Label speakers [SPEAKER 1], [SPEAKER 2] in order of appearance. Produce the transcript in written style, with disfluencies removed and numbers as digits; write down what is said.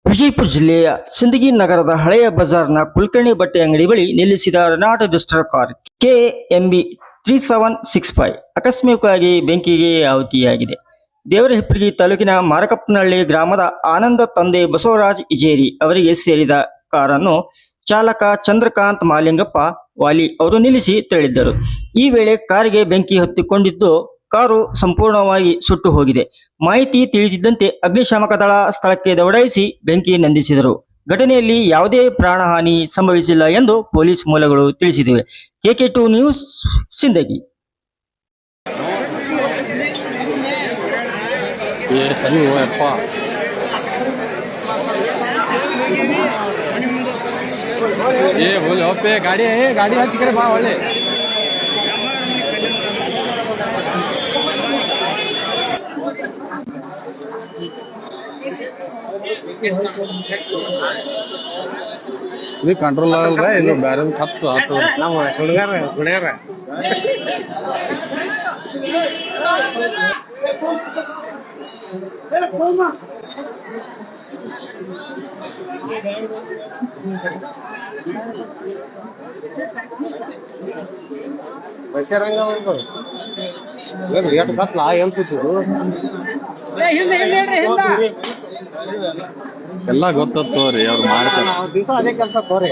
[SPEAKER 1] ವಿಜಯಪುರ ಜಿಲ್ಲೆಯ ಸಿಂದಗಿ ನಗರದ ಹಳೆಯ ಬಜಾರ್ನ ಕುಲಕರ್ಣಿ ಬಟ್ಟೆ ಅಂಗಡಿ ಬಳಿ ನಿಲ್ಲಿಸಿದ ರೆನಾಲ್ಟ್ ದುಸ್ಟರ್ ಕಾರ್ KMB 3765 ಆಕಸ್ಮಿಕವಾಗಿ ಬೆಂಕಿಗೆ ಆಹುತಿಯಾಗಿದೆ. ದೇವರಹಿಪ್ಪರಗಿ ತಾಲೂಕಿನ ಮಾರಕಪ್ಪನಹಳ್ಳಿ ಗ್ರಾಮದ ಆನಂದ ತಂದೆ ಬಸವರಾಜ್ ಇಜೇರಿ ಅವರಿಗೆ ಸೇರಿದ ಕಾರನ್ನು ಚಾಲಕ ಚಂದ್ರಕಾಂತ್ ಮಾಲಿಂಗಪ್ಪ ವಾಲಿ ಅವರು ನಿಲ್ಲಿಸಿ ತೆರಳಿದ್ದರು. ಈ ವೇಳೆ ಕಾರಿಗೆ ಬೆಂಕಿ ಹತ್ತಿಕೊಂಡಿದ್ದು ಕಾರು ಸಂಪೂರ್ಣವಾಗಿ ಸುಟ್ಟು ಹೋಗಿದೆ. ಮಾಹಿತಿ ತಿಳಿದಿದ್ದಂತೆ ಅಗ್ನಿಶಾಮಕ ದಳ ಸ್ಥಳಕ್ಕೆ ದೌಡಾಯಿಸಿ ಬೆಂಕಿ ನಂದಿಸಿದರು. ಘಟನೆಯಲ್ಲಿ ಯಾವುದೇ ಪ್ರಾಣಹಾನಿ ಸಂಭವಿಸಿಲ್ಲ ಎಂದು ಪೊಲೀಸ್ ಮೂಲಗಳು ತಿಳಿಸಿವೆ. KK2 news Sindagi.
[SPEAKER 2] ಗಾಡಿ ಹಚ್ಚಿಕರೆ ಬಾ ಒಳ್ಳೆ ಇದು ಕಂಟ್ರೋಲ್ ಆಗಲ್ರ. ಇದು ಬೇರೆ ಹತ್ತು ನಮ್ಮ ಹುಡುಗಾರ ಗುಡಿಯಾರ ಬೈಸರಂಗ ಎಷ್ಟು ಕತ್ಲ ಏನ್ ಸೂಚಿದು ಎಲ್ಲ ಗೊತ್ತೋರಿ ಅವ್ರು ಮಾಡ್ತಾರೆ ದಿವಸ ಅದೇ ಕೆಲಸ ತೋರಿ.